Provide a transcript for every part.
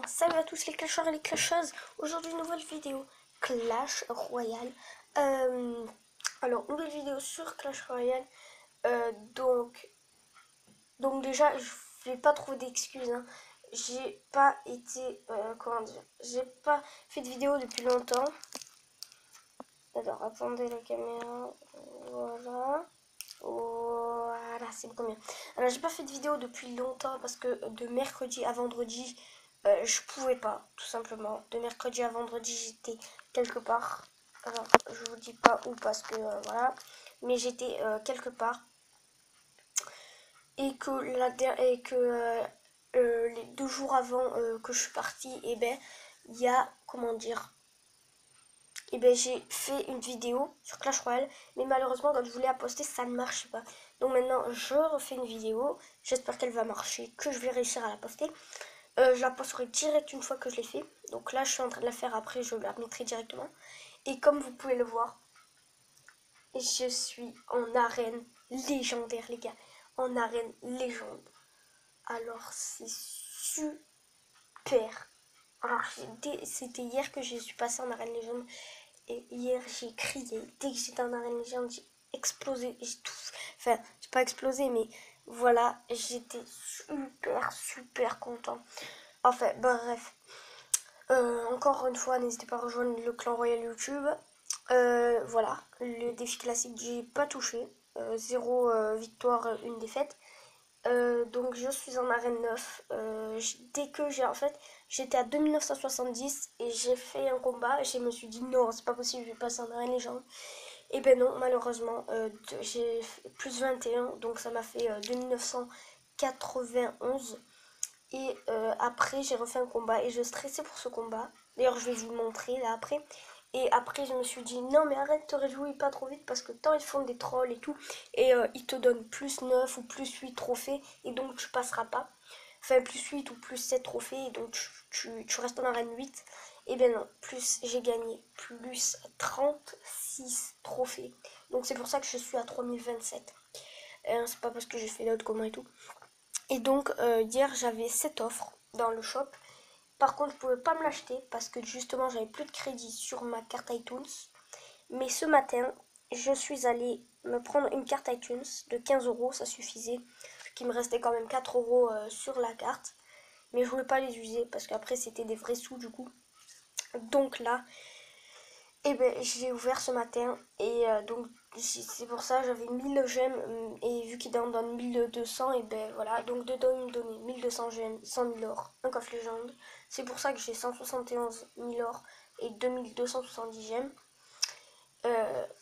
Salut à tous les clasheurs et les clasheuses. Aujourd'hui, nouvelle vidéo Clash Royale. Alors, nouvelle vidéo sur Clash Royale. Donc déjà, je vais pas trouver d'excuses. J'ai pas été, comment dire, j'ai pas fait de vidéo depuis longtemps. Alors, attendez la caméra. Voilà. Voilà, c'est beaucoup mieux. Alors, j'ai pas fait de vidéo depuis longtemps parce que de mercredi à vendredi, je pouvais pas, tout simplement. De mercredi à vendredi, j'étais quelque part. Alors, je vous dis pas où parce que voilà. Mais j'étais quelque part. Et que, les 2 jours avant que je suis partie, et ben, il y a, comment dire, et ben j'ai fait une vidéo sur Clash Royale, mais malheureusement quand je voulais la poster ça ne marchait pas. Donc maintenant je refais une vidéo, j'espère qu'elle va marcher, que je vais réussir à la poster. Je la posterai direct une fois que je l'ai fait. Donc là je suis en train de la faire, après je la mettrai directement. Et comme vous pouvez le voir, je suis en arène légendaire les gars, en arène légende. Alors c'est super. Alors c'était hier que je suis passée en arène légende. Et hier, j'ai crié. Dès que j'étais en arène légende, j'ai explosé. J'ai tout. Enfin, j'ai pas explosé, mais voilà, j'étais super content. Enfin, bref. Encore une fois, n'hésitez pas à rejoindre le clan Royal YouTube. Voilà, le défi classique, j'ai pas touché. 0 victoire, 1 défaite. Donc je suis en arène 9. Dès que j'étais à 2970 et j'ai fait un combat et je me suis dit non, c'est pas possible, je vais passer en arène légende. Et ben non, malheureusement, j'ai fait plus 21, donc ça m'a fait 2991. Et après, j'ai refait un combat et je stressais pour ce combat. D'ailleurs, je vais vous le montrer là après. Et après, je me suis dit, non, mais arrête de te réjouir pas trop vite parce que tant ils font des trolls et tout. Et ils te donnent plus 9 ou plus 8 trophées. Et donc, tu passeras pas. Enfin, plus 8 ou plus 7 trophées. Et donc, tu restes en arène 8. Et bien non, plus j'ai gagné plus 36 trophées. Donc, c'est pour ça que je suis à 3027. C'est pas parce que j'ai fait l'autre combat et tout. Et donc hier j'avais cette offre dans le shop. Par contre je pouvais pas me l'acheter parce que justement j'avais plus de crédit sur ma carte iTunes. Mais ce matin je suis allée me prendre une carte iTunes de 15 euros, ça suffisait. Qu'il me restait quand même 4 euros sur la carte. Mais je voulais pas les user parce qu'après c'était des vrais sous du coup. Donc là, et ben j'ai ouvert ce matin et donc c'est pour ça j'avais 1000 gemmes et vu qu'il en donne 1200 et ben voilà, donc dedans il me donnait 1200 gemmes, 100 000 or, un coffre légende. C'est pour ça que j'ai 171 000 or et 2270 gemmes.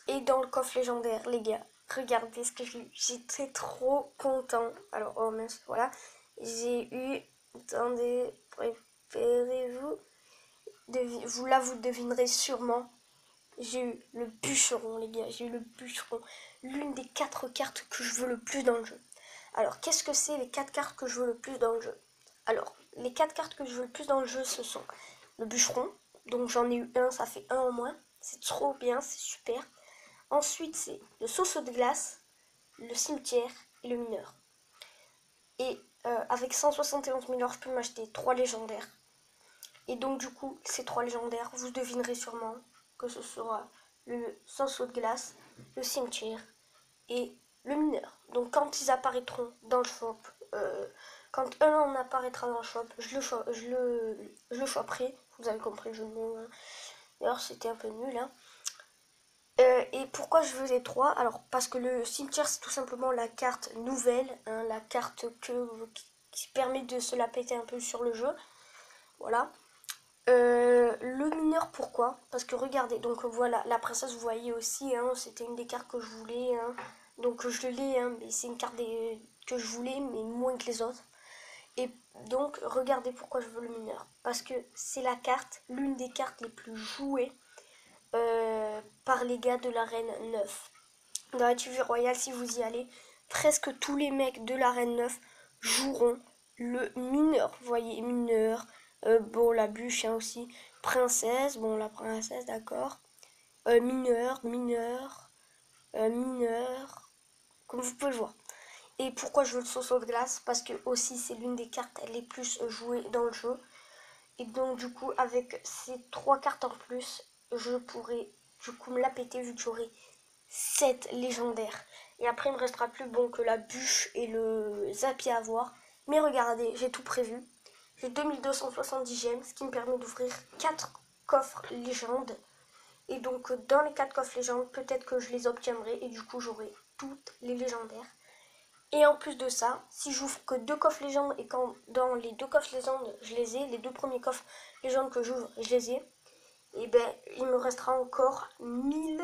Et dans le coffre légendaire les gars, regardez ce que j'ai eu, j'étais trop content. Alors oh mince, voilà, j'ai eu, attendez, préparez-vous, vous devinerez sûrement. J'ai eu le bûcheron, les gars. J'ai eu le bûcheron. L'une des 4 cartes que je veux le plus dans le jeu. Alors, qu'est-ce que c'est les 4 cartes que je veux le plus dans le jeu? Alors, les 4 cartes que je veux le plus dans le jeu, ce sont le bûcheron. Donc, j'en ai eu un, ça fait un en moins. C'est trop bien, c'est super. Ensuite, c'est le sauceau de glace, le cimetière et le mineur. Et avec 171 000 or, je peux m'acheter 3 légendaires. Et donc, du coup, ces 3 légendaires, vous devinerez sûrement que ce sera le sauceau de glace, le cimetière et le mineur. Donc quand ils apparaîtront dans le shop, quand un en apparaîtra dans le shop, je le choperai. Vous avez compris le jeu de mots. D'ailleurs c'était un peu nul. Et pourquoi je veux les 3? Alors parce que le cimetière c'est tout simplement la carte nouvelle, la carte qui permet de se la péter un peu sur le jeu. Voilà. Le mineur, pourquoi? Parce que regardez, donc voilà, la princesse, vous voyez aussi, c'était une des cartes que je voulais, donc je l'ai, mais c'est une carte que je voulais, mais moins que les autres. Et donc, regardez pourquoi je veux le mineur. Parce que c'est la carte, l'une des cartes les plus jouées par les gars de l'arène 9. Dans la TV Royale, si vous y allez, presque tous les mecs de l'arène 9 joueront le mineur. Vous voyez, mineur, bon, la bûche aussi, princesse, bon, la princesse, d'accord. Mineur, mineur, comme vous pouvez le voir. Et pourquoi je veux le sauceau de glace? Parce que aussi c'est l'une des cartes les plus jouées dans le jeu. Et donc du coup avec ces 3 cartes en plus, je pourrais du coup me la péter vu que j'aurai 7 légendaires. Et après il me restera plus bon que la bûche et le zapier à voir. Mais regardez, j'ai tout prévu. J'ai 2270 gemmes, ce qui me permet d'ouvrir 4 coffres légendes. Et donc dans les 4 coffres légendes, peut-être que je les obtiendrai et du coup j'aurai toutes les légendaires. Et en plus de ça, si j'ouvre que 2 coffres légendes et quand dans les 2 coffres légendes je les ai, les 2 premiers coffres légendes que j'ouvre, je les ai, et ben il me restera encore 1000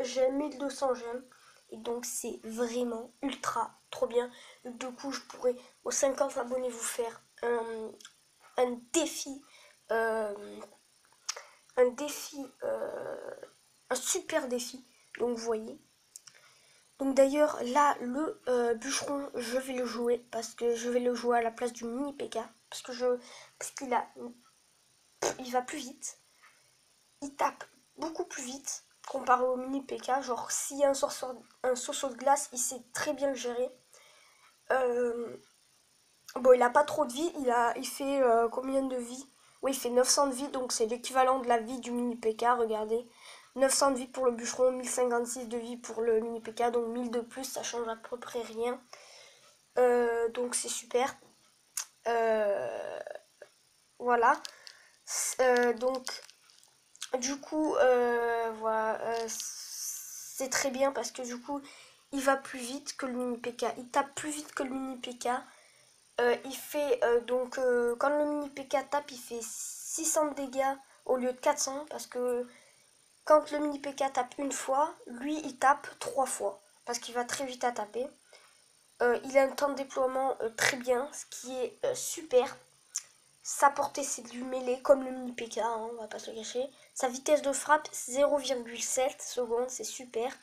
gemmes, 1200 gemmes. Et donc c'est vraiment ultra trop bien. Du coup je pourrais aux 50 abonnés vous faire un défi, euh, un super défi. Donc vous voyez. Donc d'ailleurs là le bûcheron je vais le jouer parce que je vais le jouer à la place du mini PK parce qu'il va plus vite, il tape beaucoup plus vite comparé au mini PK. Genre s'il y a un sursaut de glace, il sait très bien le gérer. Bon, il a pas trop de vie, il fait combien de vie? Oui, il fait 900 de vie, donc c'est l'équivalent de la vie du mini PK, regardez. 900 de vie pour le bûcheron, 1056 de vie pour le mini PK, donc 1000 de plus, ça change à peu près rien. Donc c'est super. Voilà. Donc, du coup, voilà, c'est très bien parce que du coup, il va plus vite que le mini PK. Il tape plus vite que le mini PK. Il fait quand le mini PK tape, il fait 600 de dégâts au lieu de 400 parce que quand le mini PK tape une fois, lui il tape 3 fois parce qu'il va très vite à taper. Il a un temps de déploiement très bien, ce qui est super. Sa portée c'est du mêlée comme le mini PK, hein, on va pas se le cacher. Sa vitesse de frappe 0,7 secondes, c'est super.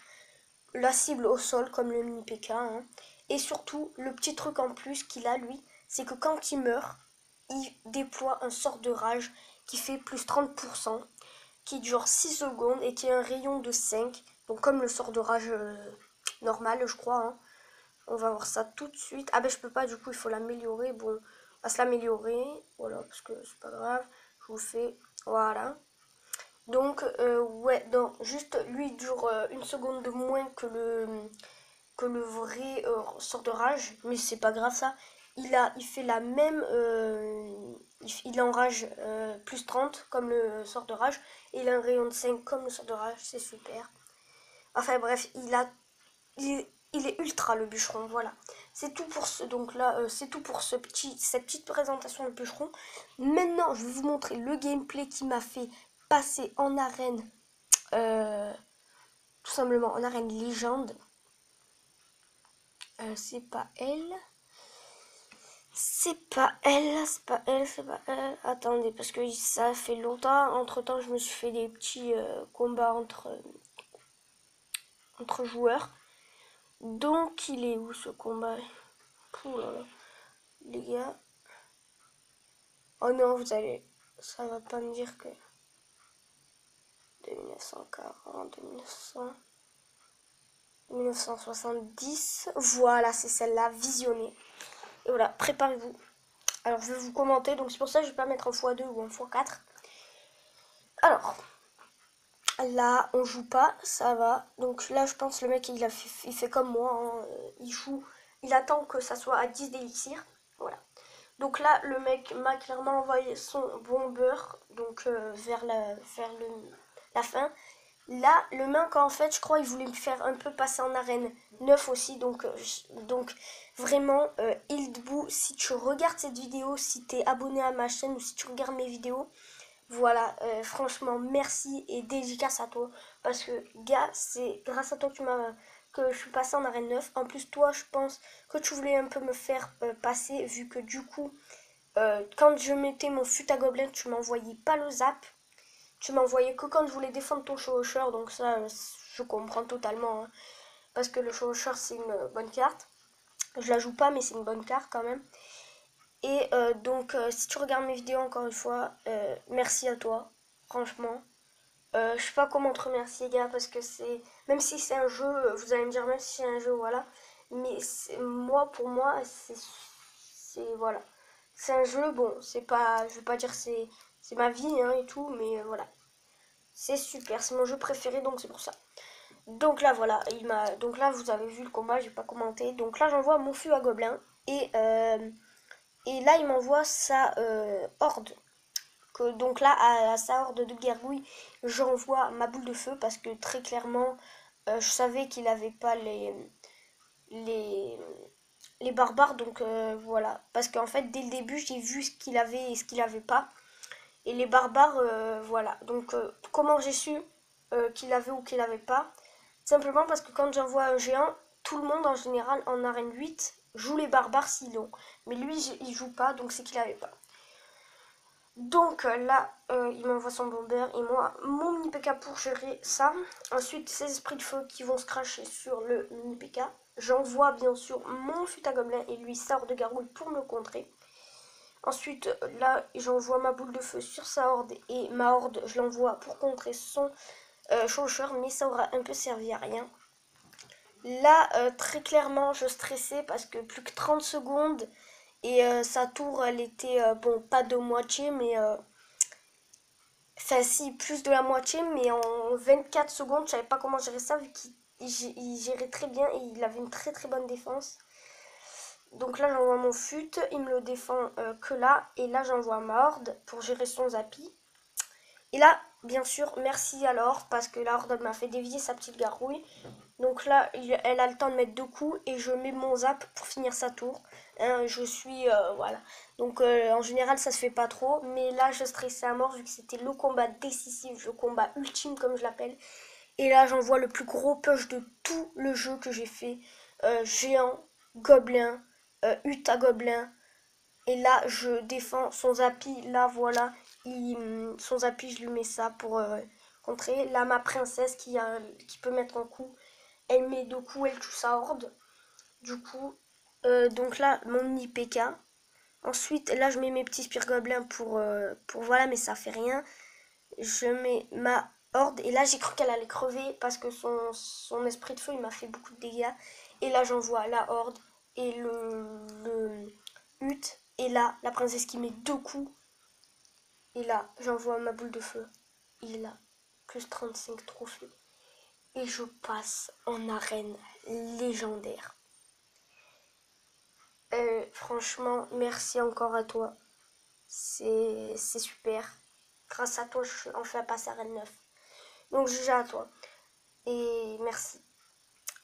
La cible au sol comme le mini PK. Hein. Et surtout, le petit truc en plus qu'il a lui, c'est que quand il meurt, il déploie un sort de rage qui fait plus 30%, qui dure 6 secondes et qui a un rayon de 5. Donc comme le sort de rage normal, je crois. Hein. On va voir ça tout de suite. Ah ben je peux pas, du coup il faut l'améliorer. Bon, on va se l'améliorer. Voilà, parce que c'est pas grave. Je vous fais, voilà. Donc ouais, non, juste lui il dure une seconde de moins que le vrai sort de rage, mais c'est pas grave ça. Il fait la même, il enrage plus 30 comme le sort de rage, et il a un rayon de 5 comme le sort de rage, c'est super. Enfin bref, il est ultra le bûcheron, voilà. C'est tout pour ce, donc là, c'est tout pour cette petite présentation de bûcheron. Maintenant, je vais vous montrer le gameplay qui m'a fait passer en arène, tout simplement en arène légende. C'est pas elle. C'est pas elle, c'est pas elle, c'est pas elle. Attendez, parce que ça fait longtemps. Entre temps, je me suis fait des petits combats entre joueurs. Donc, il est où ce combat? Ouh là là. Les gars. Oh non, vous allez. Ça va pas me dire que. De 1940, 1970. Voilà, c'est celle-là, visionnée. Et voilà, préparez-vous. Alors, je vais vous commenter, donc c'est pour ça que je vais pas mettre en x2 ou en x4. Alors, là, on joue pas, ça va. Donc là, je pense le mec, il fait comme moi. Hein. Il joue, il attend que ça soit à 10 d'élixir. Voilà. Donc là, le mec m'a clairement envoyé son bombeur donc vers la fin. Là, le mec, en fait, je crois, il voulait me faire un peu passer en arène 9 aussi. Donc vraiment, Hildebou, si tu regardes cette vidéo, si tu es abonné à ma chaîne ou si tu regardes mes vidéos, voilà, franchement, merci et dédicace à toi. Parce que, gars, c'est grâce à toi que je suis passée en arène 9. En plus, toi, je pense que tu voulais un peu me faire passer, vu que du coup, quand je mettais mon fut à gobelin, tu m'envoyais pas le zap. Tu m'envoyais que quand je voulais défendre ton chevaucheur. Donc ça, je comprends totalement. Hein, parce que le chevaucheur, c'est une bonne carte. Je la joue pas, mais c'est une bonne carte quand même. Et donc, si tu regardes mes vidéos, encore une fois, merci à toi, franchement. Je sais pas comment te remercier, gars, parce que c'est... Même si c'est un jeu, vous allez me dire, même si c'est un jeu, voilà. Mais moi, pour moi, c'est... Voilà. C'est un jeu, bon, c'est pas, je vais pas dire c'est ma vie hein, et tout, mais voilà. C'est super, c'est mon jeu préféré, donc c'est pour ça. Donc là, voilà, donc là, vous avez vu le combat, j'ai pas commenté. Donc là, j'envoie mon fût à gobelin et là, il m'envoie sa horde. Donc là, à sa horde de gargouilles, j'envoie ma boule de feu parce que très clairement, je savais qu'il avait pas les, les barbares, donc voilà. Parce qu'en fait, dès le début, j'ai vu ce qu'il avait et ce qu'il avait pas. Et les barbares, voilà. Donc, comment j'ai su qu'il avait ou qu'il avait pas? Simplement parce que quand j'envoie un géant, tout le monde en général en arène 8 joue les barbares s'ils l'ont. Mais lui, il joue pas, donc c'est qu'il avait pas. Donc là, il m'envoie son bomber et moi, mon mini PK pour gérer ça. Ensuite, ces esprits de feu qui vont se cracher sur le mini PK. J'envoie bien sûr mon fut à gobelin et lui sort de gargouille pour me contrer. Ensuite, là, j'envoie ma boule de feu sur sa horde et ma horde, je l'envoie pour contrer son chaucheur, mais ça aura un peu servi à rien. Là, très clairement, je stressais parce que plus que 30 secondes et sa tour, elle était, bon, pas de moitié, mais enfin, si, plus de la moitié, mais en 24 secondes, je savais pas comment gérer ça vu qu'il gérait très bien et il avait une très très bonne défense. Donc là, j'envoie mon fut, il me le défend que là, et là, j'envoie ma horde pour gérer son zappy. Et là, bien sûr, merci alors, parce que la horde m'a fait dévier sa petite gargouille. Donc là, elle a le temps de mettre 2 coups, et je mets mon zap pour finir sa tour. Hein, je suis, voilà. Donc en général, ça se fait pas trop, mais là, je stressais à mort, vu que c'était le combat décisif, le combat ultime, comme je l'appelle. Et là, j'envoie le plus gros push de tout le jeu que j'ai fait. Géant, gobelin, hutte à gobelin. Et là, je défends son zappy. Là, voilà. Son zappy, je lui mets ça pour contrer. Là, ma princesse qui peut mettre un coup. Elle met 2 coups, elle tue sa horde. Du coup, donc là, mon mini PK. Ensuite, là, je mets mes petits spires gobelins pour voilà, mais ça fait rien. Je mets ma horde. Et là, j'ai cru qu'elle allait crever parce que son esprit de feu, il m'a fait beaucoup de dégâts. Et là, j'envoie la horde et le hutte. Et là, la princesse qui met 2 coups. Et là, j'envoie ma boule de feu. Et là, plus 35 trophées. Et je passe en arène légendaire. Franchement, merci encore à toi. C'est super. Grâce à toi, je suis enfin passé à arène 9. Donc, GG à toi. Et merci.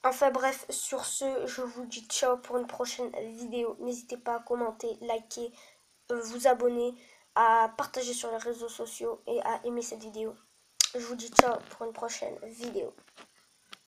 Enfin bref, sur ce, je vous dis ciao pour une prochaine vidéo. N'hésitez pas à commenter, liker, vous abonner, à partager sur les réseaux sociaux et à aimer cette vidéo. Je vous dis ciao pour une prochaine vidéo.